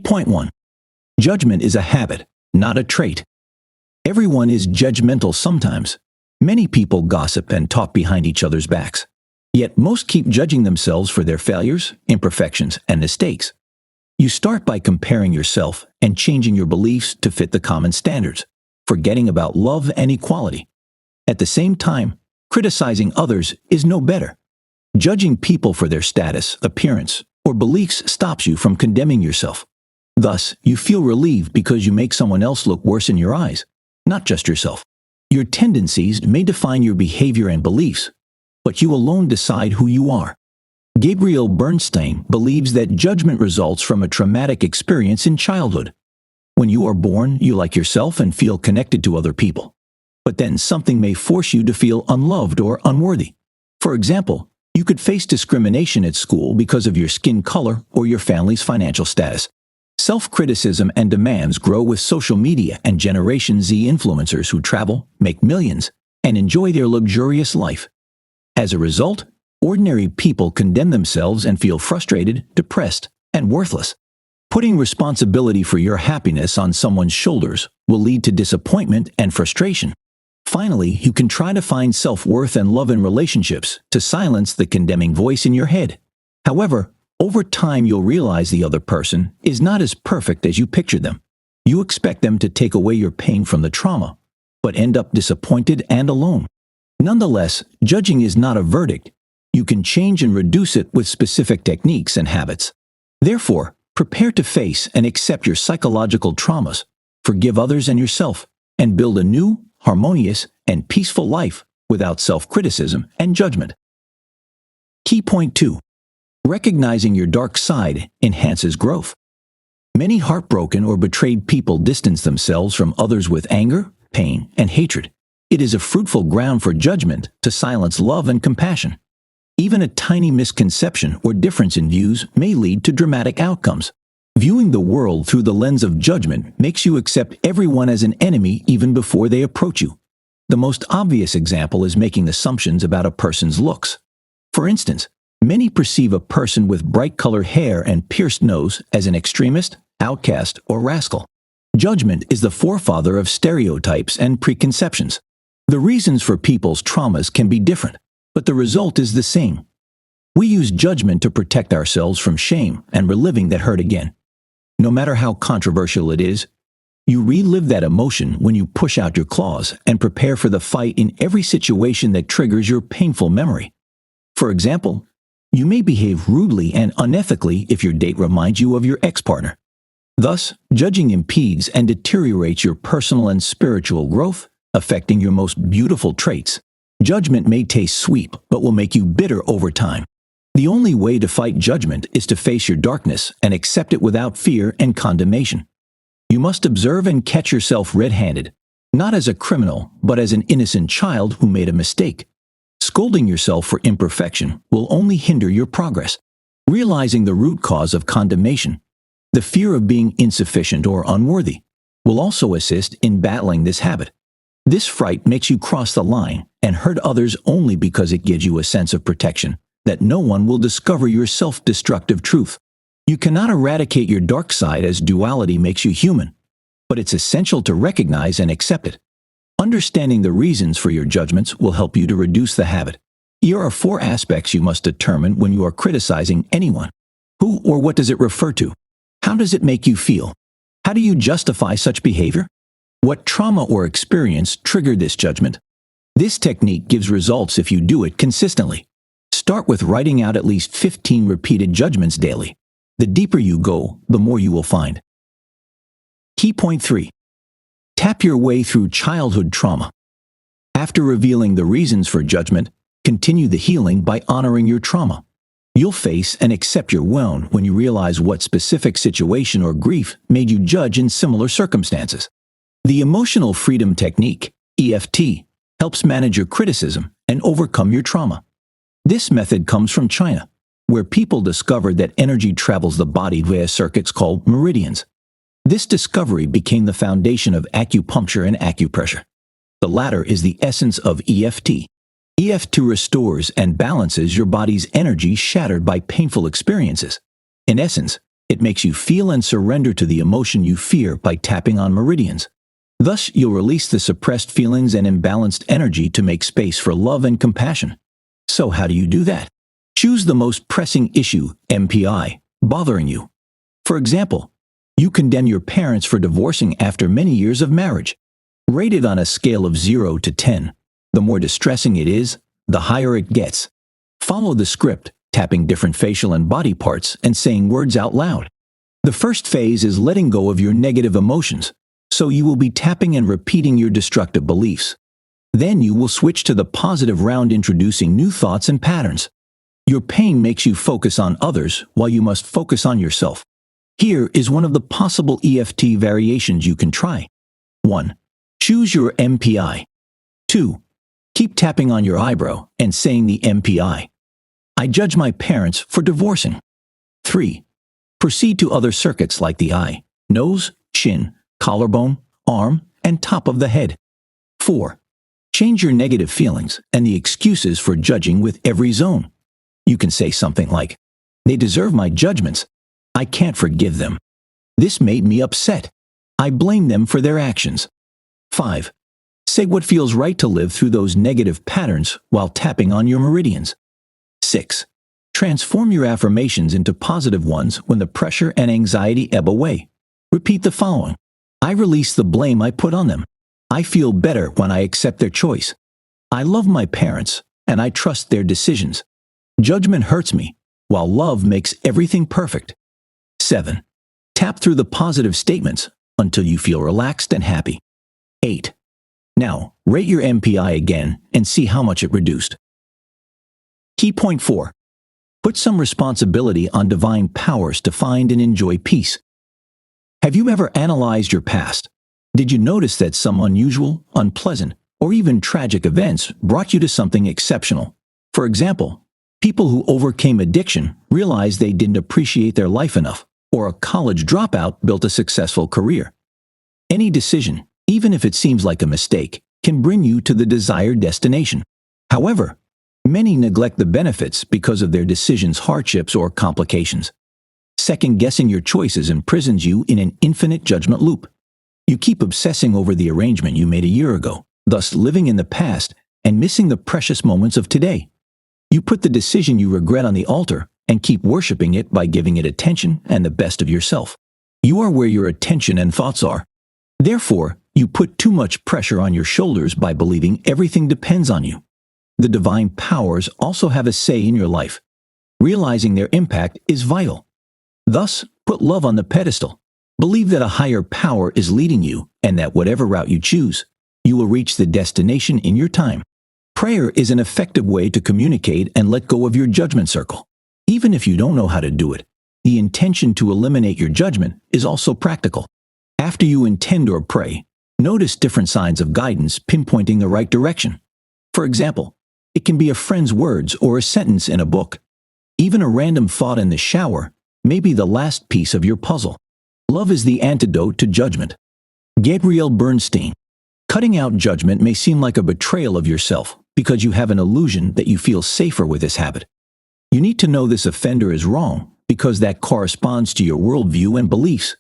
Point 1. Judgment is a habit, not a trait. Everyone is judgmental sometimes. Many people gossip and talk behind each other's backs. Yet most keep judging themselves for their failures, imperfections, and mistakes. You start by comparing yourself and changing your beliefs to fit the common standards, forgetting about love and equality. At the same time, criticizing others is no better. Judging people for their status, appearance, or beliefs stops you from condemning yourself. Thus, you feel relieved because you make someone else look worse in your eyes, not just yourself. Your tendencies may define your behavior and beliefs, but you alone decide who you are. Gabrielle Bernstein believes that judgment results from a traumatic experience in childhood. When you are born, you like yourself and feel connected to other people. But then something may force you to feel unloved or unworthy. For example, you could face discrimination at school because of your skin color or your family's financial status. Self-criticism and demands grow with social media and Generation Z influencers who travel, make millions, and enjoy their luxurious life. As a result, ordinary people condemn themselves and feel frustrated, depressed, and worthless. Putting responsibility for your happiness on someone's shoulders will lead to disappointment and frustration. Finally, you can try to find self-worth and love in relationships to silence the condemning voice in your head. However, over time you'll realize the other person is not as perfect as you pictured them. You expect them to take away your pain from the trauma, but end up disappointed and alone. Nonetheless, judging is not a verdict. You can change and reduce it with specific techniques and habits. Therefore, prepare to face and accept your psychological traumas, forgive others and yourself, and build a new, harmonious, and peaceful life without self-criticism and judgment. Key point 2. Recognizing your dark side enhances growth. Many heartbroken or betrayed people distance themselves from others with anger, pain, and hatred. It is a fruitful ground for judgment to silence love and compassion. Even a tiny misconception or difference in views may lead to dramatic outcomes. Viewing the world through the lens of judgment makes you accept everyone as an enemy even before they approach you. The most obvious example is making assumptions about a person's looks. For instance, many perceive a person with bright-colored hair and pierced nose as an extremist, outcast, or rascal. Judgment is the forefather of stereotypes and preconceptions. The reasons for people's traumas can be different, but the result is the same. We use judgment to protect ourselves from shame and reliving that hurt again. No matter how controversial it is, you relive that emotion when you push out your claws and prepare for the fight in every situation that triggers your painful memory. For example, you may behave rudely and unethically if your date reminds you of your ex-partner. Thus, judging impedes and deteriorates your personal and spiritual growth, affecting your most beautiful traits. Judgment may taste sweet, but will make you bitter over time. The only way to fight judgment is to face your darkness and accept it without fear and condemnation. You must observe and catch yourself red-handed, not as a criminal, but as an innocent child who made a mistake. Scolding yourself for imperfection will only hinder your progress. Realizing the root cause of condemnation, the fear of being insufficient or unworthy, will also assist in battling this habit. This fright makes you cross the line and hurt others only because it gives you a sense of protection that no one will discover your self-destructive truth. You cannot eradicate your dark side as duality makes you human, but it's essential to recognize and accept it. Understanding the reasons for your judgments will help you to reduce the habit. Here are 4 aspects you must determine when you are criticizing anyone. Who or what does it refer to? How does it make you feel? How do you justify such behavior? What trauma or experience triggered this judgment? This technique gives results if you do it consistently. Start with writing out at least 15 repeated judgments daily. The deeper you go, the more you will find. Key point 3. Tap your way through childhood trauma. After revealing the reasons for judgment, continue the healing by honoring your trauma. You'll face and accept your wound when you realize what specific situation or grief made you judge in similar circumstances. The Emotional Freedom Technique, EFT, helps manage your criticism and overcome your trauma. This method comes from China, where people discovered that energy travels the body via circuits called meridians. This discovery became the foundation of acupuncture and acupressure. The latter is the essence of EFT. EFT restores and balances your body's energy shattered by painful experiences. In essence, It makes you feel and surrender to the emotion you fear by tapping on meridians. Thus, you'll release the suppressed feelings and imbalanced energy to make space for love and compassion. So how do you do that? Choose the most pressing issue, MPI, bothering you. For example, you condemn your parents for divorcing after many years of marriage. Rate it on a scale of 0 to 10. The more distressing it is, the higher it gets. Follow the script, tapping different facial and body parts and saying words out loud. The first phase is letting go of your negative emotions, so you will be tapping and repeating your destructive beliefs. Then you will switch to the positive round, introducing new thoughts and patterns. Your pain makes you focus on others while you must focus on yourself. Here is one of the possible EFT variations you can try. 1. Choose your MPI. 2. Keep tapping on your eyebrow and saying the MPI. I judge my parents for divorcing. 3. Proceed to other circuits like the eye, nose, chin, collarbone, arm, and top of the head. 4. Change your negative feelings and the excuses for judging with every zone. You can say something like, they deserve my judgments. I can't forgive them. This made me upset. I blame them for their actions. 5. Say what feels right to live through those negative patterns while tapping on your meridians. 6. Transform your affirmations into positive ones when the pressure and anxiety ebb away. Repeat the following. I release the blame I put on them. I feel better when I accept their choice. I love my parents, and I trust their decisions. Judgment hurts me, while love makes everything perfect. 7. Tap through the positive statements until you feel relaxed and happy. 8. Now, rate your MPI again and see how much it reduced. Key point 4. Put some responsibility on divine powers to find and enjoy peace. Have you ever analyzed your past? Did you notice that some unusual, unpleasant, or even tragic events brought you to something exceptional? For example, people who overcame addiction realized they didn't appreciate their life enough, or a college dropout built a successful career. Any decision, even if it seems like a mistake, can bring you to the desired destination. However, many neglect the benefits because of their decisions' hardships or complications. Second-guessing your choices imprisons you in an infinite judgment loop. You keep obsessing over the arrangement you made a year ago, thus living in the past and missing the precious moments of today. You put the decision you regret on the altar and keep worshiping it by giving it attention and the best of yourself. You are where your attention and thoughts are. Therefore, you put too much pressure on your shoulders by believing everything depends on you. The divine powers also have a say in your life. Realizing their impact is vital. Thus, put love on the pedestal. Believe that a higher power is leading you and that whatever route you choose, you will reach the destination in your time. Prayer is an effective way to communicate and let go of your judgment circle. Even if you don't know how to do it, the intention to eliminate your judgment is also practical. After you intend or pray, notice different signs of guidance pinpointing the right direction. For example, it can be a friend's words or a sentence in a book. Even a random thought in the shower may be the last piece of your puzzle. Love is the antidote to judgment. Gabrielle Bernstein. Cutting out judgment may seem like a betrayal of yourself because you have an illusion that you feel safer with this habit. You need to know this offender is wrong because that corresponds to your worldview and beliefs.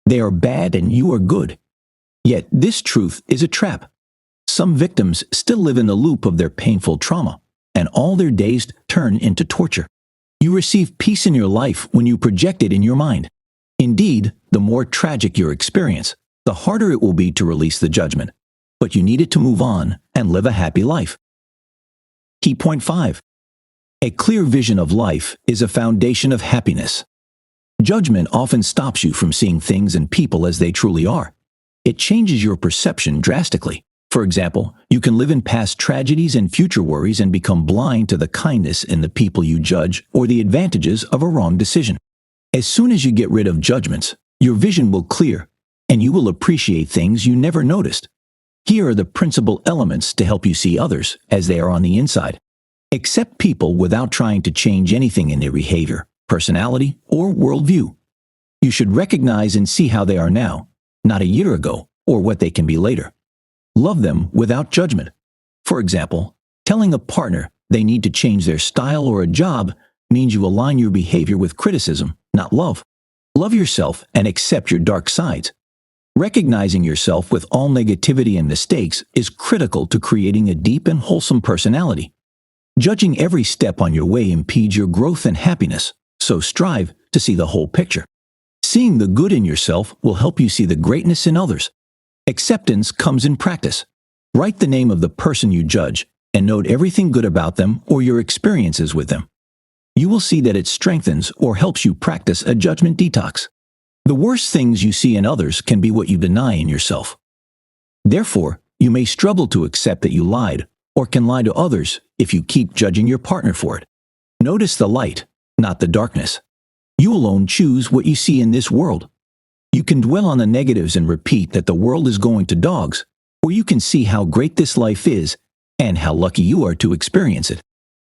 They are bad and you are good. Yet this truth is a trap. Some victims still live in the loop of their painful trauma, and all their days turn into torture. You receive peace in your life when you project it in your mind. Indeed, the more tragic your experience, the harder it will be to release the judgment. But you need it to move on and live a happy life. Key point 5. A clear vision of life is a foundation of happiness. Judgment often stops you from seeing things and people as they truly are. It changes your perception drastically. For example, you can live in past tragedies and future worries and become blind to the kindness in the people you judge or the advantages of a wrong decision. As soon as you get rid of judgments, your vision will clear, and you will appreciate things you never noticed. Here are the principal elements to help you see others as they are on the inside. Accept people without trying to change anything in their behavior, personality, or worldview. You should recognize and see how they are now, not a year ago, or what they can be later. Love them without judgment. For example, telling a partner they need to change their style or a job means you align your behavior with criticism, not love. Love yourself and accept your dark sides. Recognizing yourself with all negativity and mistakes is critical to creating a deep and wholesome personality. Judging every step on your way impedes your growth and happiness, so strive to see the whole picture. Seeing the good in yourself will help you see the greatness in others. Acceptance comes in practice. Write the name of the person you judge and note everything good about them or your experiences with them. You will see that it strengthens or helps you practice a judgment detox. The worst things you see in others can be what you deny in yourself. Therefore, you may struggle to accept that you lied or can lie to others if you keep judging your partner for it. Notice the light, not the darkness. You alone choose what you see in this world. You can dwell on the negatives and repeat that the world is going to dogs, or you can see how great this life is and how lucky you are to experience it.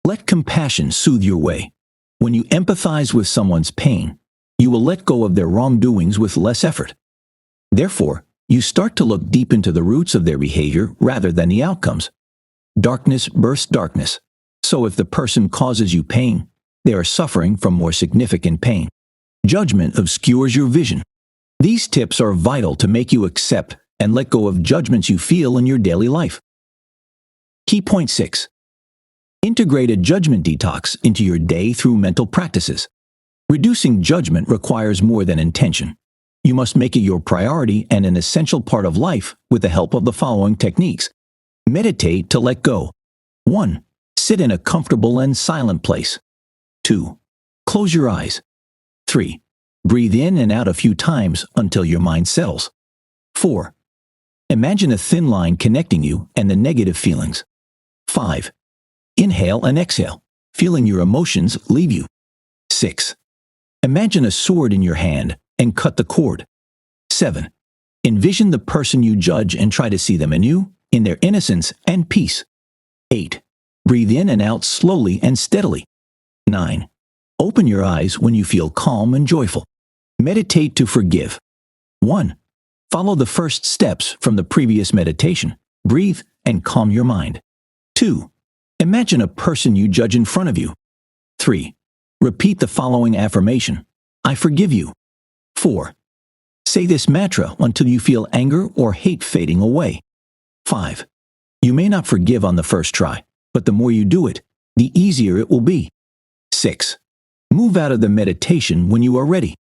Let compassion soothe your way. When you empathize with someone's pain, you will let go of their wrongdoings with less effort. Therefore, you start to look deep into the roots of their behavior rather than the outcomes. Darkness births darkness. So if the person causes you pain, they are suffering from more significant pain. Judgment obscures your vision. These tips are vital to make you accept and let go of judgments you feel in your daily life. Key point 6. Integrate a judgment detox into your day through mental practices. Reducing judgment requires more than intention. You must make it your priority and an essential part of life with the help of the following techniques. Meditate to let go. 1. Sit in a comfortable and silent place. 2. Close your eyes. 3. Breathe in and out a few times until your mind settles. 4. Imagine a thin line connecting you and the negative feelings. 5. Inhale and exhale, feeling your emotions leave you. 6. Imagine a sword in your hand and cut the cord. 7. Envision the person you judge and try to see them anew in their innocence and peace. 8. Breathe in and out slowly and steadily. 9. Open your eyes when you feel calm and joyful. Meditate to forgive. 1. Follow the first steps from the previous meditation. Breathe and calm your mind. 2. Imagine a person you judge in front of you. 3. Repeat the following affirmation. I forgive you. 4. Say this mantra until you feel anger or hate fading away. 5. You may not forgive on the first try, but the more you do it, the easier it will be. 6. Move out of the meditation when you are ready.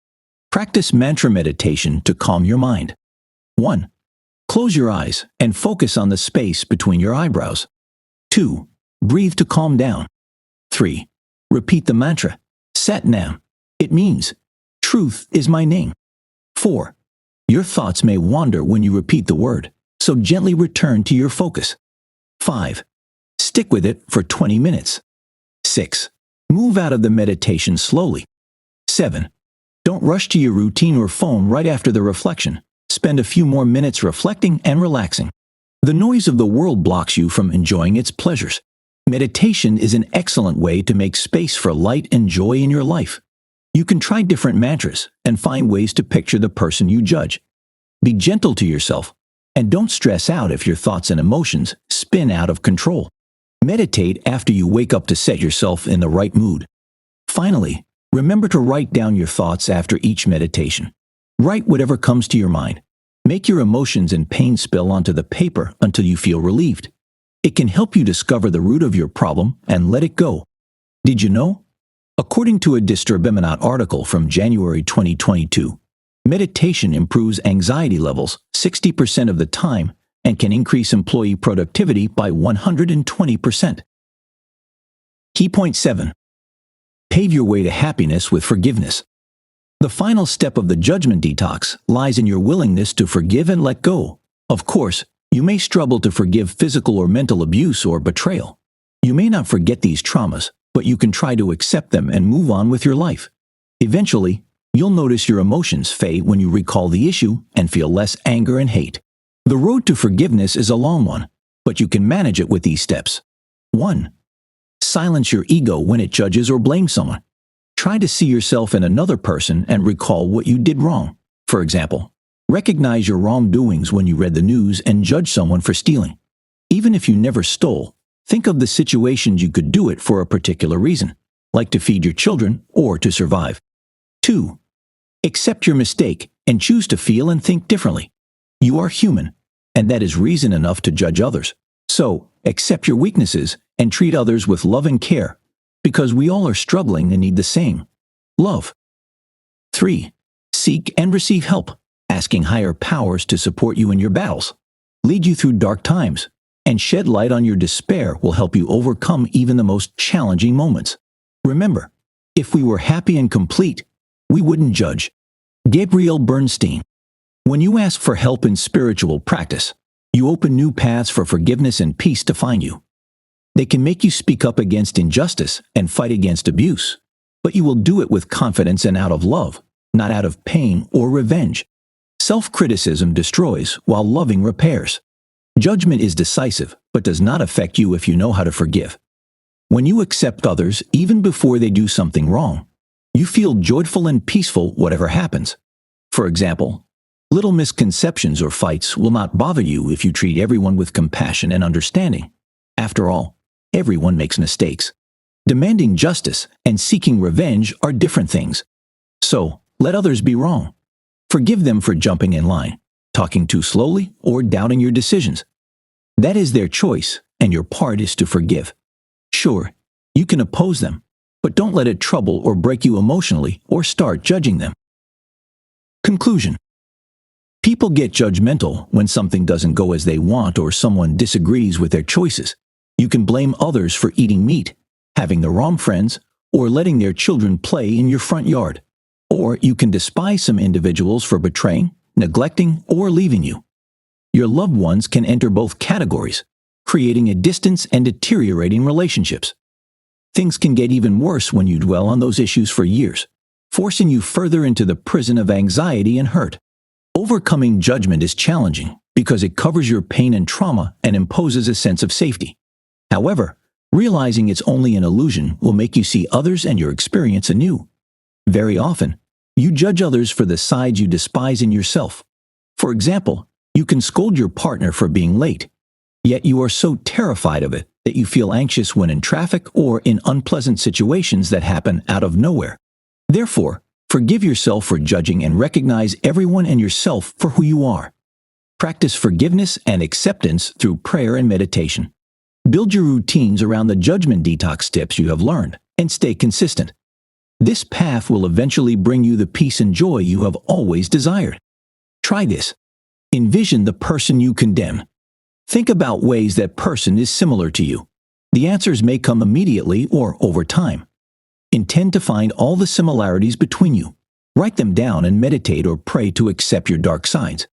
Practice mantra meditation to calm your mind. 1. Close your eyes and focus on the space between your eyebrows. 2. Breathe to calm down. 3. Repeat the mantra, Sat Nam. It means, truth is my name. 4. Your thoughts may wander when you repeat the word, so gently return to your focus. 5. Stick with it for 20 minutes. 6. Move out of the meditation slowly. 7. Don't rush to your routine or phone right after the reflection. Spend a few more minutes reflecting and relaxing. The noise of the world blocks you from enjoying its pleasures. Meditation is an excellent way to make space for light and joy in your life. You can try different mantras and find ways to picture the person you judge. Be gentle to yourself, and don't stress out if your thoughts and emotions spin out of control. Meditate after you wake up to set yourself in the right mood. Finally, remember to write down your thoughts after each meditation. Write whatever comes to your mind. Make your emotions and pain spill onto the paper until you feel relieved. It can help you discover the root of your problem and let it go. Did you know? According to a Disturbeminat article from January 2022, meditation improves anxiety levels 60% of the time and can increase employee productivity by 120%. Key point 7. Pave your way to happiness with forgiveness. The final step of the judgment detox lies in your willingness to forgive and let go. Of course, you may struggle to forgive physical or mental abuse or betrayal. You may not forget these traumas, but you can try to accept them and move on with your life. Eventually, you'll notice your emotions fade when you recall the issue and feel less anger and hate. The road to forgiveness is a long one, but you can manage it with these steps. 1. Silence your ego when it judges or blames someone. Try to see yourself in another person and recall what you did wrong. For example, recognize your wrongdoings when you read the news and judge someone for stealing. Even if you never stole, think of the situations you could do it for a particular reason, like to feed your children or to survive. 2. Accept your mistake and choose to feel and think differently. You are human, and that is reason enough to judge others. So, accept your weaknesses and treat others with love and care, because we all are struggling and need the same love. 3. Seek and receive help. Asking higher powers to support you in your battles, lead you through dark times, and shed light on your despair will help you overcome even the most challenging moments. Remember, if we were happy and complete, we wouldn't judge. Gabrielle Bernstein. When you ask for help in spiritual practice, you open new paths for forgiveness and peace to find you. They can make you speak up against injustice and fight against abuse, but you will do it with confidence and out of love, not out of pain or revenge. Self-criticism destroys while loving repairs. Judgment is decisive, but does not affect you if you know how to forgive. When you accept others even before they do something wrong, you feel joyful and peaceful whatever happens. For example, little misconceptions or fights will not bother you if you treat everyone with compassion and understanding. After all, everyone makes mistakes. Demanding justice and seeking revenge are different things. So, let others be wrong. Forgive them for jumping in line, talking too slowly, or doubting your decisions. That is their choice, and your part is to forgive. Sure, you can oppose them, but don't let it trouble or break you emotionally or start judging them. Conclusion. People get judgmental when something doesn't go as they want or someone disagrees with their choices. You can blame others for eating meat, having the wrong friends, or letting their children play in your front yard. Or you can despise some individuals for betraying, neglecting, or leaving you. Your loved ones can enter both categories, creating a distance and deteriorating relationships. Things can get even worse when you dwell on those issues for years, forcing you further into the prison of anxiety and hurt. Overcoming judgment is challenging because it covers your pain and trauma and imposes a sense of safety. However, realizing it's only an illusion will make you see others and your experience anew. Very often, you judge others for the sides you despise in yourself. For example, you can scold your partner for being late, yet you are so terrified of it that you feel anxious when in traffic or in unpleasant situations that happen out of nowhere. Therefore, forgive yourself for judging and recognize everyone and yourself for who you are. Practice forgiveness and acceptance through prayer and meditation. Build your routines around the judgment detox tips you have learned and stay consistent. This path will eventually bring you the peace and joy you have always desired. Try this. Envision the person you condemn. Think about ways that person is similar to you. The answers may come immediately or over time. Intend to find all the similarities between you. Write them down and meditate or pray to accept your dark sides.